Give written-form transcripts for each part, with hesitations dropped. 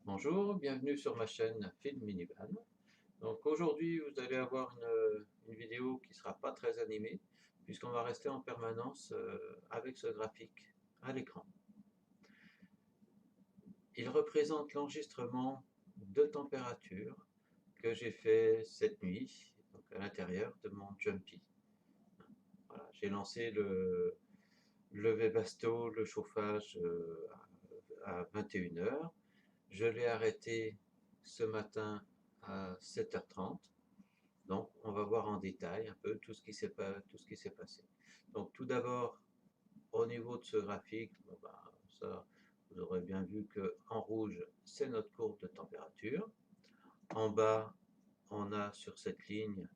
Bonjour, bienvenue sur ma chaîne Film Minivan. Donc aujourd'hui, vous allez avoir une vidéo qui ne sera pas très animée, puisqu'on va rester en permanence avec ce graphique à l'écran. Il représente l'enregistrement de température que j'ai fait cette nuit, donc à l'intérieur de mon Jumpy. Voilà, j'ai lancé le Webasto, le chauffage à 21 heures. Je l'ai arrêté ce matin à 7h30. Donc, on va voir en détail un peu tout ce qui s'est passé. Donc, tout d'abord, au niveau de ce graphique, bon ben, ça, vous aurez bien vu que en rouge, c'est notre courbe de température. En bas, on a sur cette ligne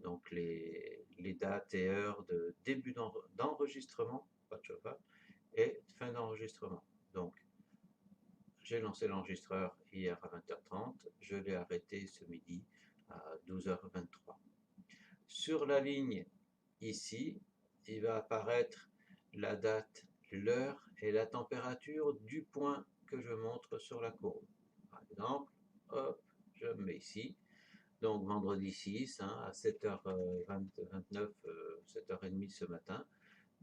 donc les dates et heures de début d'enregistrement, pas de chauffage, et fin d'enregistrement. Donc, j'ai lancé l'enregistreur hier à 20h30, je l'ai arrêté ce midi à 12h23. Sur la ligne ici, il va apparaître la date, l'heure et la température du point que je montre sur la courbe. Par exemple, hop, je me mets ici. Donc vendredi 6 à 7h29, 7h30 ce matin,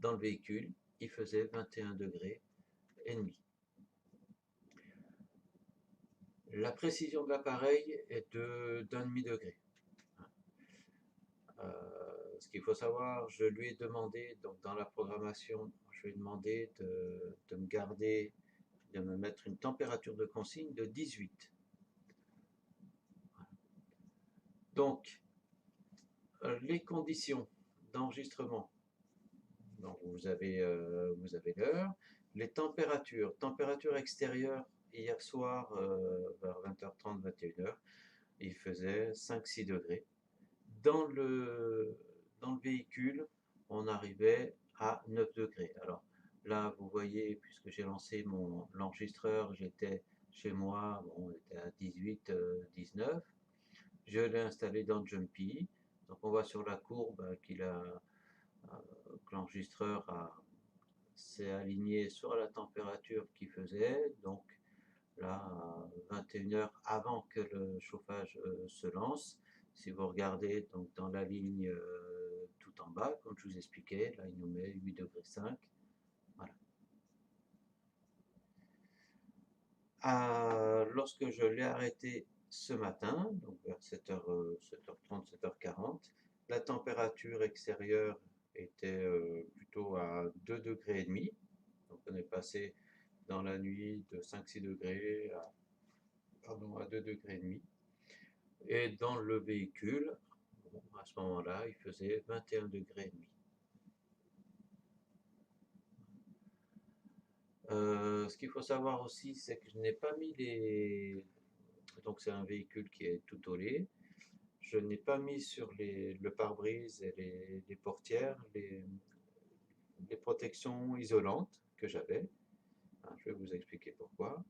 dans le véhicule, il faisait 21 degrés et demi. La précision de l'appareil est d'un demi-degré. Ce qu'il faut savoir, je lui ai demandé, donc dans la programmation, je lui ai demandé de me garder, de me mettre une température de consigne de 18. Donc, les conditions d'enregistrement, donc vous avez l'heure, les températures, température extérieure, hier soir, vers 20h30, 21h, il faisait 5-6 degrés. Dans dans le véhicule, on arrivait à 9 degrés. Alors là, vous voyez, puisque j'ai lancé l'enregistreur, j'étais chez moi, bon, on était à 18, 19. Je l'ai installé dans Jumpy. Donc on voit sur la courbe que l'enregistreur s'est aligné sur la température qu'il faisait. Donc là, à 21 heures avant que le chauffage se lance. Si vous regardez donc dans la ligne tout en bas, comme je vous expliquais, là il nous met 8,5 degrés. Voilà. Lorsque je l'ai arrêté ce matin, donc vers 7h, 7h30, 7h40, la température extérieure était plutôt à 2,5 degrés. Donc on est passé dans la nuit de 5-6 degrés à 2,5 degrés. Et dans le véhicule, bon, à ce moment-là, il faisait 21 degrés et demi. Ce qu'il faut savoir aussi, c'est que je n'ai pas mis les... Donc c'est un véhicule qui est tout olé. Je n'ai pas mis sur le pare-brise et les portières les protections isolantes que j'avais. Je vais vous expliquer pourquoi.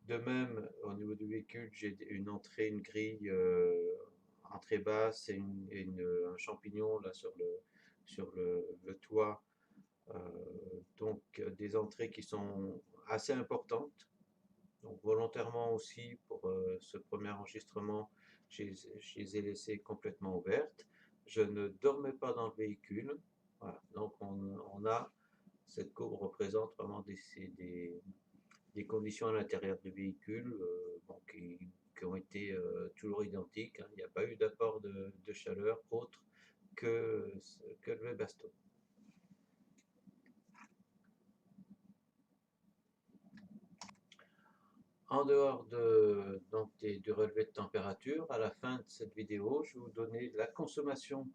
De même, au niveau du véhicule, j'ai une entrée, une grille entrée basse et un champignon là sur le toit. Donc des entrées qui sont assez importantes. Donc volontairement aussi pour ce premier enregistrement, je les ai laissées complètement ouvertes. Je ne dormais pas dans le véhicule. Voilà. Donc on a, cette courbe représente vraiment des conditions à l'intérieur du véhicule bon, qui ont été toujours identiques, hein. Il n'y a pas eu d'apport de chaleur autre que le Webasto. En dehors du relevé de température, à la fin de cette vidéo, je vais vous donner la consommation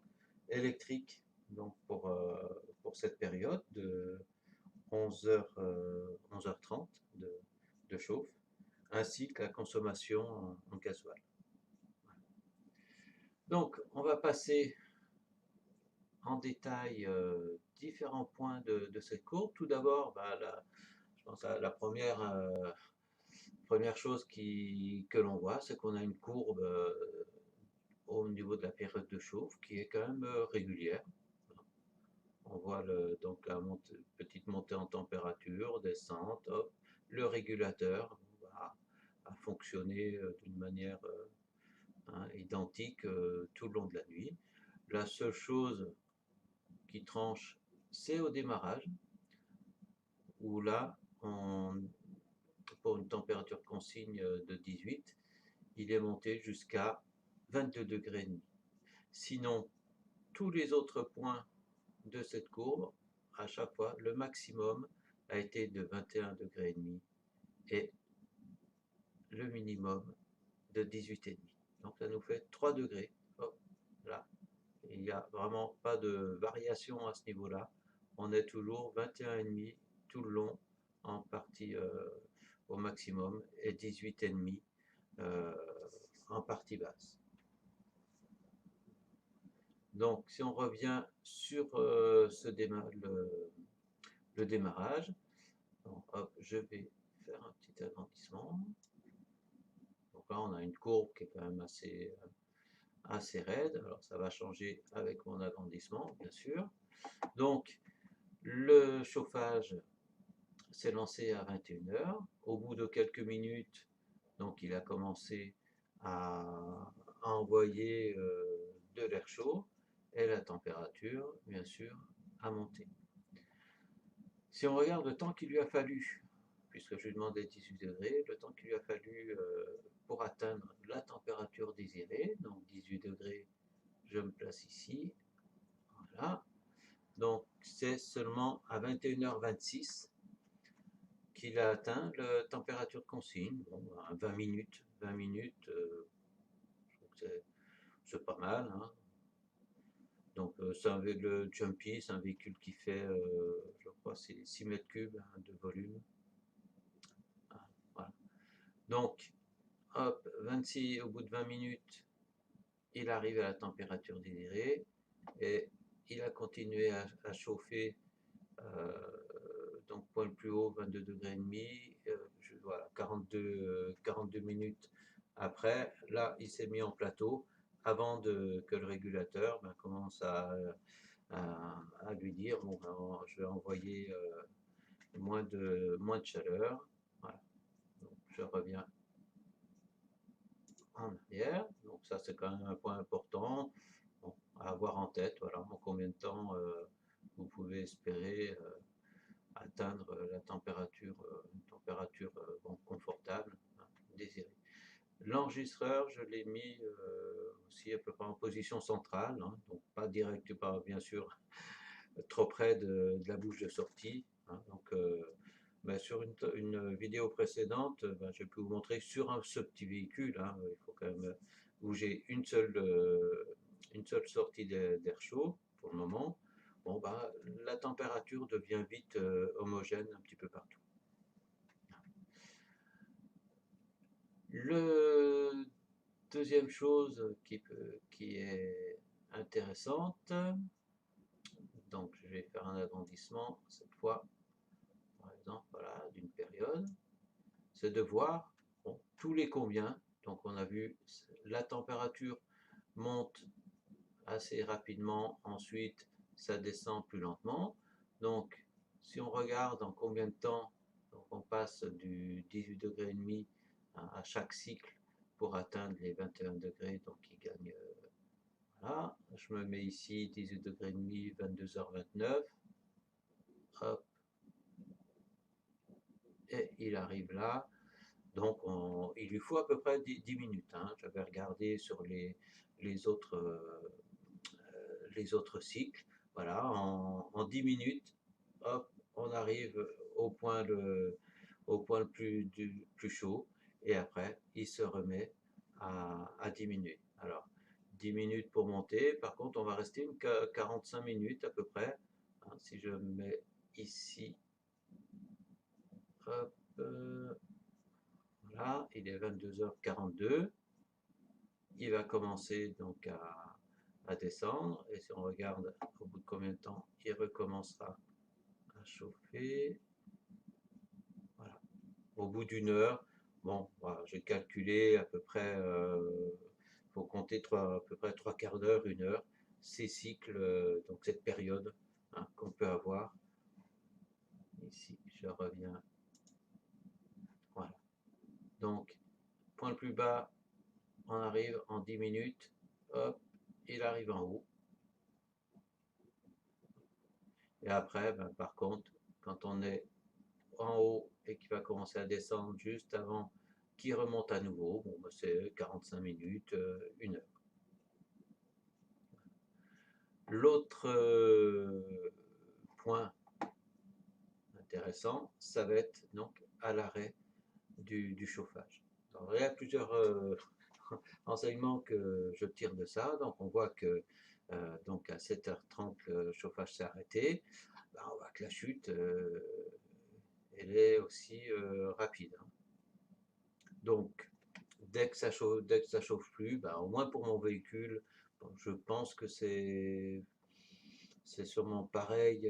électrique donc pour cette période de 11h, 11h30 de chauffe, ainsi que la consommation en gasoil. Donc, on va passer en détail différents points de cette courbe. Tout d'abord, bah, je pense à la première chose que l'on voit, c'est qu'on a une courbe au niveau de la période de chauffe qui est quand même régulière. On voit donc la petite montée en température, descente, hop, le régulateur à à fonctionner d'une manière identique tout le long de la nuit. La seule chose qui tranche, c'est au démarrage, où là, pour une température consigne de 18, il est monté jusqu'à 22 degrés et demi. Sinon, tous les autres points de cette courbe, à chaque fois, le maximum a été de 21 degrés et demi et le minimum de 18 et demi. Donc ça nous fait 3 degrés. Hop, là, il n'y a vraiment pas de variation à ce niveau-là. On est toujours 21 et demi tout le long en partie au maximum et 18 et demi en partie basse. Donc, si on revient sur le démarrage, donc, hop, je vais faire un petit agrandissement. Donc là, on a une courbe qui est quand même assez raide. Alors, ça va changer avec mon agrandissement, bien sûr. Donc, le chauffage s'est lancé à 21h. Au bout de quelques minutes, donc, il a commencé à envoyer de l'air chaud et la température, bien sûr, a monté. Si on regarde le temps qu'il lui a fallu, puisque je lui demandais 18 degrés, le temps qu'il lui a fallu pour atteindre la température désirée, donc 18 degrés, je me place ici, voilà. Donc c'est seulement à 21h26 qu'il a atteint la température consigne, bon, 20 minutes, c'est pas mal, hein. Donc le Jumpy, c'est un véhicule qui fait, je crois, c'est 6 mètres cubes de volume. Voilà. Donc, hop, 26, au bout de 20 minutes, il arrive à la température désirée et il a continué à chauffer, donc point le plus haut, 22 degrés et demi, voilà, 42 minutes après, là, il s'est mis en plateau avant que le régulateur commence à lui dire, bon, je vais envoyer moins de chaleur. Voilà. Donc, je reviens en arrière. Donc ça, c'est quand même un point important à avoir en tête. Voilà, en combien de temps vous pouvez espérer atteindre la température, une température confortable, désirée. L'enregistreur, je l'ai mis aussi à peu près en position centrale, hein, donc pas direct, pas bien sûr trop près de la bouche de sortie. Hein, donc, sur une vidéo précédente, j'ai pu vous montrer sur ce petit véhicule, hein, il faut quand même, où j'ai une seule sortie d'air chaud pour le moment. Bon, la température devient vite homogène un petit peu partout. Le deuxième chose qui est intéressante, donc je vais faire un agrandissement cette fois, par exemple, voilà, d'une période, c'est de voir tous les combien. Donc on a vu la température monte assez rapidement, ensuite ça descend plus lentement. Donc si on regarde en combien de temps, donc on passe du 18 degrés et demi à chaque cycle pour atteindre les 21 degrés, donc il gagne. Voilà, je me mets ici 18 degrés et demi, 22h29. Hop. Et il arrive là. Donc il lui faut à peu près 10 minutes. Hein. J'avais regardé sur les autres cycles. Voilà, en 10 minutes, hop, on arrive au point le plus chaud. Et après, il se remet à diminuer. Alors, 10 minutes pour monter. Par contre, on va rester 45 minutes à peu près. Hein, si je mets ici, hop, voilà, il est 22h42. Il va commencer donc à descendre. Et si on regarde au bout de combien de temps, il recommencera à chauffer. Voilà. Au bout d'une heure, bon, voilà, j'ai calculé à peu près, il faut compter à peu près 3/4 d'heure, 1 heure, ces cycles, donc cette période qu'on peut avoir. Ici, je reviens. Voilà. Donc, point le plus bas, on arrive en 10 minutes, hop, il arrive en haut. Et après, ben, par contre, quand on est en haut et qu'il va commencer à descendre juste avant qu'il remonte à nouveau, bon, ben, c'est 45 minutes, 1 heure. L'autre point intéressant, ça va être donc à l'arrêt du chauffage. Alors, il y a plusieurs enseignements que je tire de ça. Donc on voit que donc à 7h30 le chauffage s'est arrêté. Ben, on voit que la chute elle est aussi rapide. Hein. Donc dès que ça chauffe plus, ben, au moins pour mon véhicule, bon, je pense que c'est sûrement pareil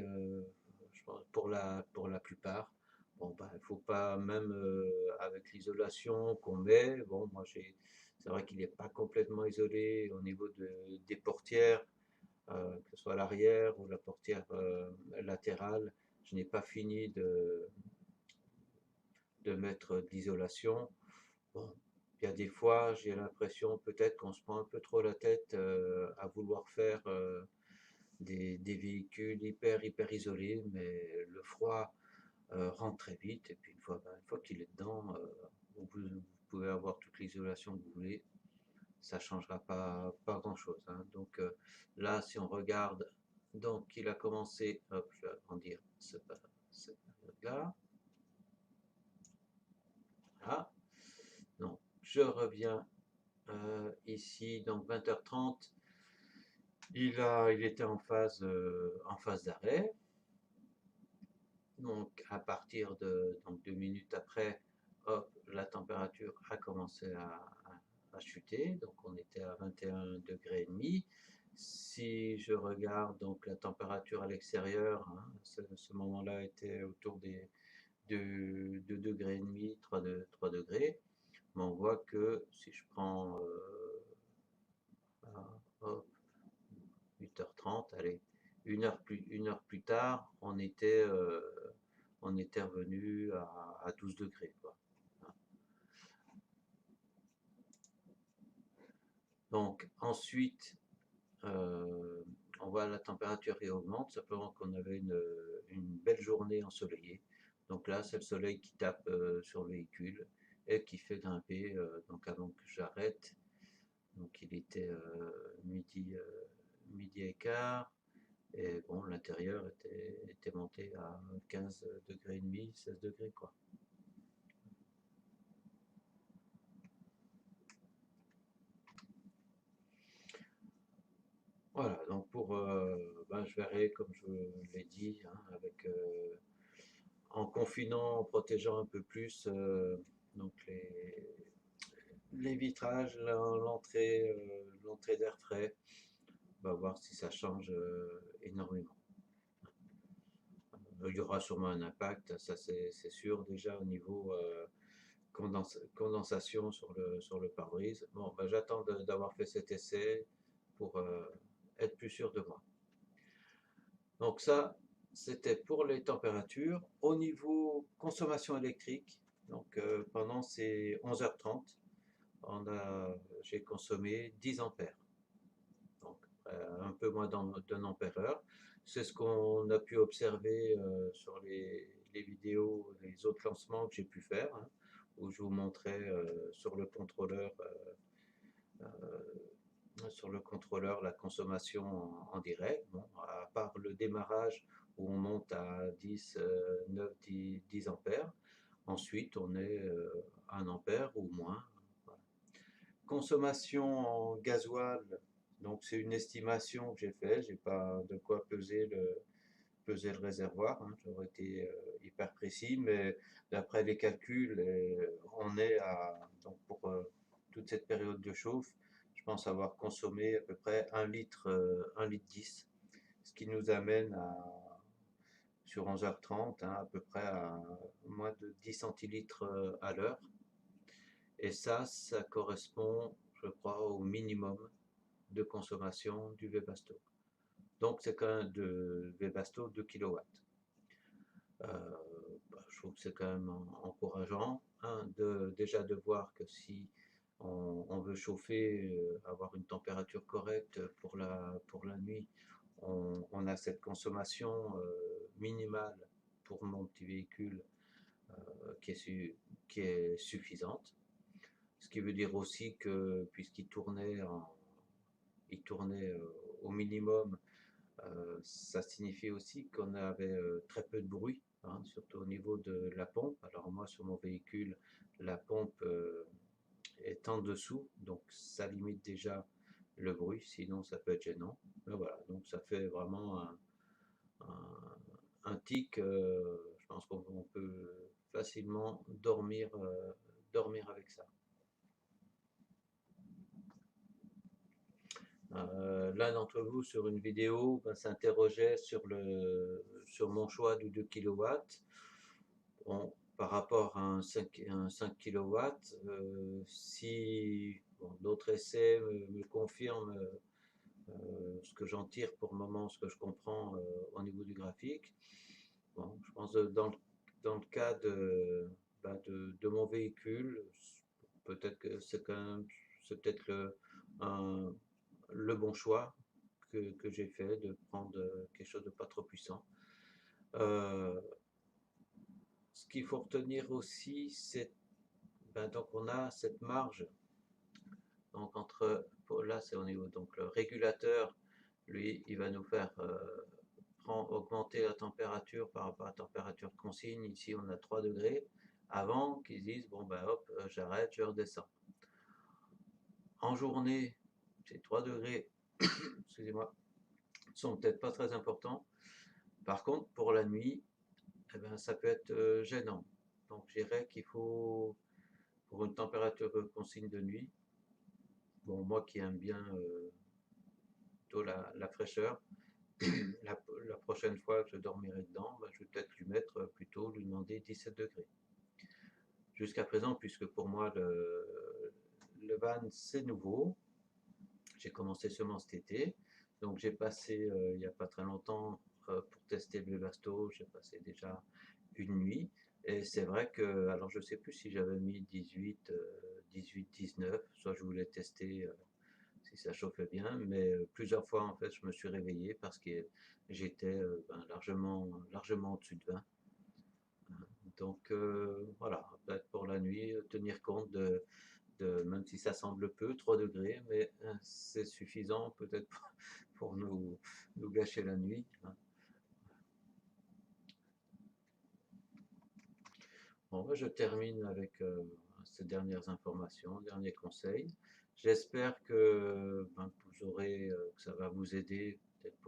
je pense, pour la plupart. Bon, ben, il ne faut pas, même avec l'isolation qu'on met, bon, moi c'est vrai qu'il n'est pas complètement isolé au niveau des portières, que ce soit l'arrière ou la portière latérale. Je n'ai pas fini de mettre de l'isolation. Bon, il y a des fois, j'ai l'impression peut-être qu'on se prend un peu trop la tête à vouloir faire des véhicules hyper isolés, mais le froid rentre très vite, et puis une fois qu'il est dedans, vous pouvez avoir toute l'isolation que vous voulez, ça ne changera pas grand-chose. Hein. Donc là, si on regarde, donc il a commencé, hop, je vais agrandir cette période-là. Voilà. Donc je reviens ici, donc 20h30, il était en phase d'arrêt. Donc à partir de donc 2 minutes après, hop, la température a commencé à chuter. Donc on était à 21 degrés et demi. Si je regarde donc la température à l'extérieur, hein, ce moment-là était autour des 2 degrés et demi, 3 degrés. Mais on voit que si je prends hop, 8h30, allez, une heure plus tard, on était revenu à 12 degrés. Quoi. Donc ensuite, on voit la température qui augmente, simplement qu'on avait une belle journée ensoleillée. Donc là, c'est le soleil qui tape sur le véhicule et qui fait grimper, donc avant que j'arrête. Donc il était midi et quart. Et bon, l'intérieur était monté à 15 degrés et demi, 16 degrés quoi. Voilà, donc ben, je verrai comme je l'ai dit, hein, avec en confinant, en protégeant un peu plus donc les vitrages, l'entrée d'air frais, on va voir si ça change énormément. Il y aura sûrement un impact, ça c'est sûr, déjà au niveau condensation sur le pare-brise. Bon, ben, j'attends d'avoir fait cet essai pour être plus sûr de moi. Donc ça, c'était pour les températures. Au niveau consommation électrique, donc pendant ces 11h30, j'ai consommé 10 ampères. Donc un peu moins d'un ampère heure. C'est ce qu'on a pu observer sur les vidéos, les autres lancements que j'ai pu faire, hein, où je vous montrais sur le contrôleur la consommation en direct. Bon, à part le démarrage où on monte à 10, 9, 10 ampères. Ensuite, on est à 1 ampère ou moins. Voilà. Consommation en gasoil, donc c'est une estimation que j'ai faite. J'ai pas de quoi peser le réservoir. Hein. J'aurais été hyper précis, mais d'après les calculs, on est donc pour toute cette période de chauffe, je pense avoir consommé à peu près 1 litre, 1 litre 10, ce qui nous amène sur 11h30, hein, à peu près à moins de 10 centilitres à l'heure. Et ça correspond, je crois, au minimum de consommation du Webasto. Donc c'est quand même de Webasto 2 kW. Je trouve que c'est quand même encourageant, hein, déjà de voir que si on veut chauffer, avoir une température correcte pour la nuit, on a cette consommation minimale pour mon petit véhicule qui est suffisante. Ce qui veut dire aussi que puisqu'il tournait, il tournait au minimum, ça signifie aussi qu'on avait très peu de bruit, hein, surtout au niveau de la pompe. Alors moi sur mon véhicule, la pompe est en dessous, donc ça limite déjà le bruit, sinon ça peut être gênant. Mais voilà, donc ça fait vraiment un tic, je pense qu'on peut facilement dormir avec ça. L'un d'entre vous sur une vidéo s'interrogeait sur mon choix du 2 kilowatts. Bon, par rapport à un 5 kW, si bon, d'autres essais me confirment ce que j'en tire pour le moment, ce que je comprends au niveau du graphique. Bon, je pense que dans le cas de mon véhicule, peut-être que c'est peut-être le bon choix que j'ai fait de prendre quelque chose de pas trop puissant. Ce qu'il faut retenir aussi, c'est donc on a cette marge. Donc là c'est au niveau donc le régulateur, lui, il va nous faire augmenter la température par rapport à la température de consigne. Ici on a 3 degrés. Avant qu'ils disent bon ben hop, j'arrête, je redescends. En journée, ces 3 degrés, excusez-moi, sont peut-être pas très importants. Par contre, pour la nuit, eh ben, ça peut être gênant. Donc je dirais qu'il faut, pour une température consigne de nuit, bon, moi qui aime bien plutôt la fraîcheur, la prochaine fois que je dormirai dedans, bah, je vais peut-être lui mettre plutôt, lui demander 17 degrés. Jusqu'à présent, puisque pour moi le van c'est nouveau, j'ai commencé seulement cet été, donc j'ai passé il n'y a pas très longtemps pour tester le Webasto, j'ai passé déjà une nuit. Et c'est vrai que, alors je sais plus si j'avais mis 18, 19, soit je voulais tester si ça chauffait bien, mais plusieurs fois en fait je me suis réveillé parce que j'étais largement au-dessus de 20. Donc voilà, peut-être pour la nuit, tenir compte même si ça semble peu, 3 degrés, mais c'est suffisant peut-être pour nous gâcher la nuit, hein. Bon, je termine avec ces dernières informations, derniers conseils. J'espère vous aurez, que ça va vous aider peut-être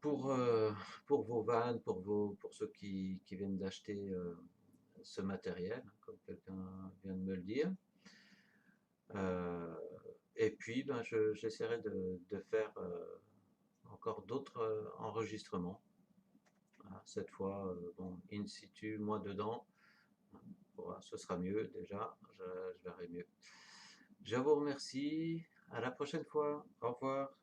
pour, euh, pour vos vannes, pour ceux qui viennent d'acheter ce matériel, comme quelqu'un vient de me le dire. Euh, et puis, j'essaierai de faire encore d'autres enregistrements. Voilà, cette fois, bon, in situ, moi dedans. Voilà, ce sera mieux déjà, je verrai mieux. Je vous remercie. À la prochaine fois. Au revoir.